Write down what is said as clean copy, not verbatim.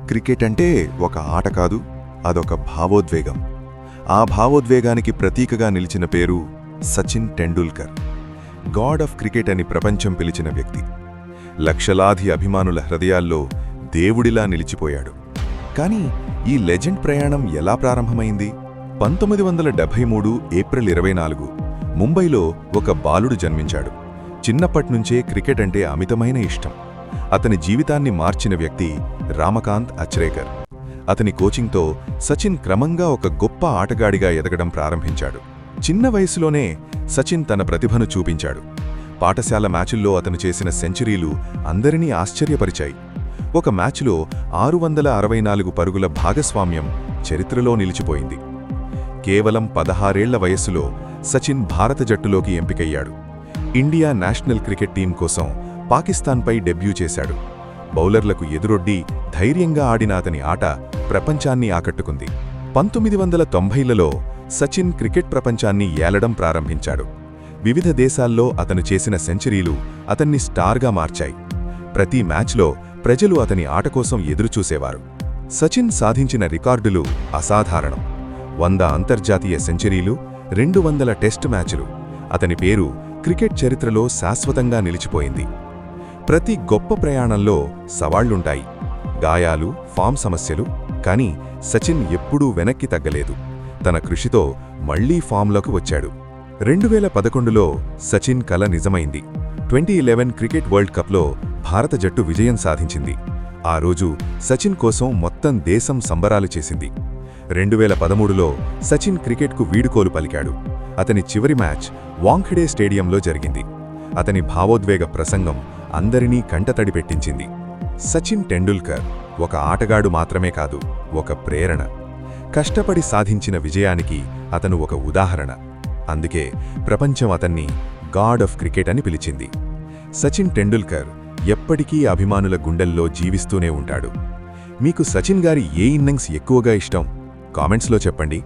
Cricket అంటే ఒక ఆట కాదు, అదొక భావోద్వేగం. ఆ భావోద్వేగానికి ప్రతీకగా నిలిచిన పేరు Sachin Tendulkar. God of cricket అని ప్రపంచం పిలిచిన వ్యక్తి. లక్షలాది అభిమానుల హృదయాల్లో దేవుడిలా నిలిచిపోయాడు. కానీ ఈ లెజెండ్ ప్రయాణం ఎలా ప్రారంభమైంది? 1973 ఏప్రిల్ 24 ముంబైలో ఒక బాలుడు జన్మించాడు. చిన్నప్పట్నుంచే క్రికెట్ అంటే అమితమైన ఇష్టం. అతని జీవితాన్ని మార్చిన వ్యక్తి రామకాంత్ అచ్రేకర్. అతని కోచింగ్తో సచిన్ క్రమంగా ఒక గొప్ప ఆటగాడిగా ఎదగడం ప్రారంభించాడు. చిన్న వయసులోనే సచిన్ తన ప్రతిభను చూపించాడు. పాఠశాల మ్యాచుల్లో అతను చేసిన సెంచరీలు అందరినీ ఆశ్చర్యపరిచాయి. ఒక మ్యాచ్లో 664 పరుగుల భాగస్వామ్యం చరిత్రలో నిలిచిపోయింది. కేవలం 16 ఏళ్ల వయస్సులో సచిన్ భారత జట్టులోకి ఎంపికయ్యాడు. ఇండియా నేషనల్ క్రికెట్ టీం కోసం పాకిస్తాన్పై డెబ్యూ చేశాడు. బౌలర్లకు ఎదురొడ్డి ధైర్యంగా ఆడిన అతని ఆట ప్రపంచాన్ని ఆకట్టుకుంది. 1990లలో సచిన్ క్రికెట్ ప్రపంచాన్ని ఏలడం ప్రారంభించాడు. వివిధ దేశాల్లో అతను చేసిన సెంచరీలు అతన్ని స్టార్గా మార్చాయి. ప్రతి మ్యాచ్లో ప్రజలు అతని ఆట కోసం ఎదురుచూసేవారు. సచిన్ సాధించిన రికార్డులు అసాధారణం. 100 అంతర్జాతీయ సెంచరీలు, 200 టెస్ట్ మ్యాచ్లు. అతని పేరు క్రికెట్ చరిత్రలో శాశ్వతంగా నిలిచిపోయింది. ప్రతి గొప్ప ప్రయాణంలో సవాళ్లుంటాయి, గాయాలు, ఫామ్ సమస్యలు. కానీ సచిన్ ఎప్పుడూ వెనక్కి తగ్గలేదు. తన కృషితో మళ్లీ ఫామ్లోకి వచ్చాడు. 2011లో సచిన్ కల నిజమైంది. 2011 క్రికెట్ వరల్డ్ కప్లో భారత జట్టు విజయం సాధించింది. ఆ రోజు సచిన్ కోసం మొత్తం దేశం సంబరాలు చేసింది. 2013లో సచిన్ క్రికెట్కు వీడుకోలు పలికాడు. అతని చివరి మ్యాచ్ వాంఖెడే స్టేడియంలో జరిగింది. అతని భావోద్వేగ ప్రసంగం అందరినీ కంటతడి పెట్టించింది. సచిన్ టెండూల్కర్ ఒక ఆటగాడు మాత్రమే కాదు, ఒక ప్రేరణ. కష్టపడి సాధించిన విజయానికి అతను ఒక ఉదాహరణ. అందుకే ప్రపంచం అతన్ని గాడ్ ఆఫ్ క్రికెట్ అని పిలిచింది. సచిన్ టెండూల్కర్ ఎప్పటికీ అభిమానుల గుండెల్లో జీవిస్తూనే ఉంటాడు. మీకు సచిన్ గారి ఏ ఇన్నింగ్స్ ఎక్కువగా ఇష్టం? కామెంట్స్లో చెప్పండి.